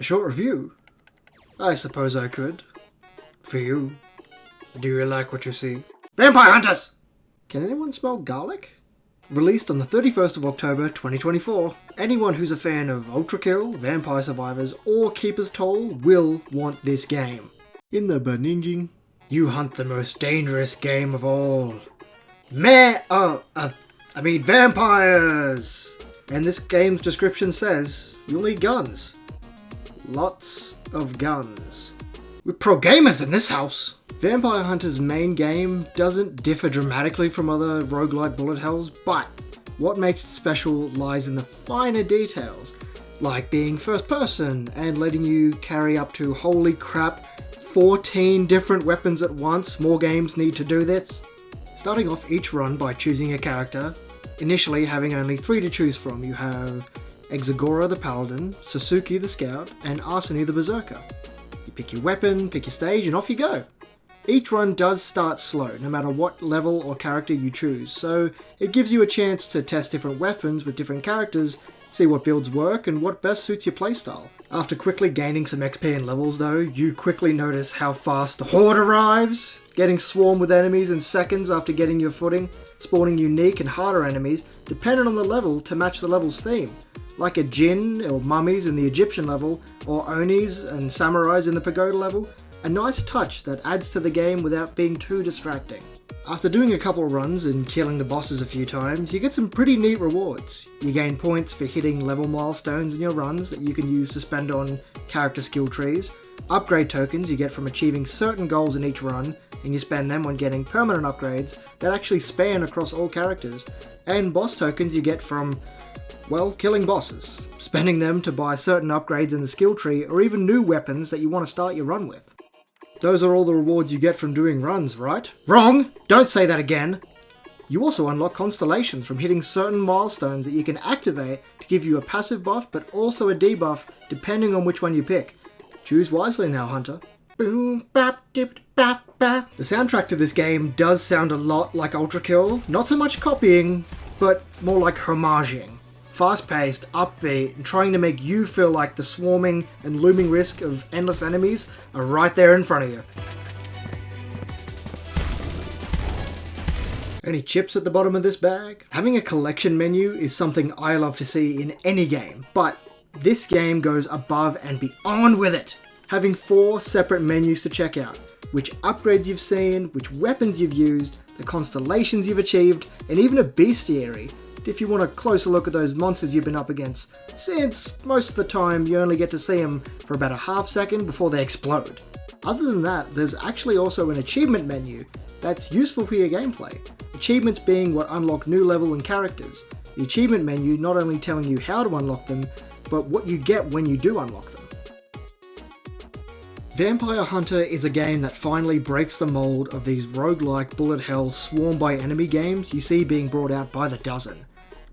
A short review? I suppose I could. For you. Do you like what you see? Vampire Hunters! Can anyone smell garlic? Released on the 31st of October 2024, anyone who's a fan of Ultra Kill, Vampire Survivors, or Keeper's Toll will want this game. In the Beninging, you hunt the most dangerous game of all. Vampires! And this game's description says, you'll need guns. Lots of guns. We're pro gamers in this house! Vampire Hunter's main game doesn't differ dramatically from other roguelite bullet hells, but what makes it special lies in the finer details, like being first person and letting you carry up to, holy crap, 14 different weapons at once. More games need to do this. Starting off each run by choosing a character, initially having only 3 to choose from. You have Exagora the Paladin, Sasuke the Scout, and Arsene the Berserker. You pick your weapon, pick your stage, and off you go. Each run does start slow, no matter what level or character you choose, so it gives you a chance to test different weapons with different characters, see what builds work and what best suits your playstyle. After quickly gaining some XP and levels though, you quickly notice how fast the Horde arrives, getting swarmed with enemies in seconds after getting your footing, spawning unique and harder enemies dependent on the level to match the level's theme, like a Jinn or mummies in the Egyptian level, or Onis and samurais in the Pagoda level. A nice touch that adds to the game without being too distracting. After doing a couple of runs and killing the bosses a few times, you get some pretty neat rewards. You gain points for hitting level milestones in your runs that you can use to spend on character skill trees, upgrade tokens you get from achieving certain goals in each run, and you spend them on getting permanent upgrades that actually span across all characters, and boss tokens you get from, well, killing bosses, spending them to buy certain upgrades in the skill tree or even new weapons that you want to start your run with. Those are all the rewards you get from doing runs, right? Wrong! Don't say that again! You also unlock constellations from hitting certain milestones that you can activate to give you a passive buff but also a debuff depending on which one you pick. Choose wisely now, Hunter. Boom, bap, dip, bap, bap. The soundtrack to this game does sound a lot like Ultra Kill, not so much copying, but more like homaging. Fast-paced, upbeat, and trying to make you feel like the swarming and looming risk of endless enemies are right there in front of you. Any chips at the bottom of this bag? Having a collection menu is something I love to see in any game, but this game goes above and beyond with it. Having 4 separate menus to check out, which upgrades you've seen, which weapons you've used, the constellations you've achieved, and even a bestiary if you want a closer look at those monsters you've been up against, since most of the time you only get to see them for about a half second before they explode. Other than that, there's actually also an achievement menu that's useful for your gameplay. Achievements being what unlock new level and characters. The achievement menu not only telling you how to unlock them, but what you get when you do unlock them. Vampire Hunter is a game that finally breaks the mold of these roguelike bullet hell swarmed by enemy games you see being brought out by the dozen.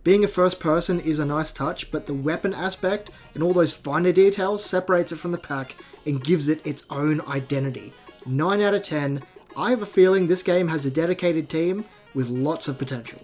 Being a first person is a nice touch, but the weapon aspect and all those finer details separates it from the pack and gives it its own identity. 9 out of 10, I have a feeling this game has a dedicated team with lots of potential.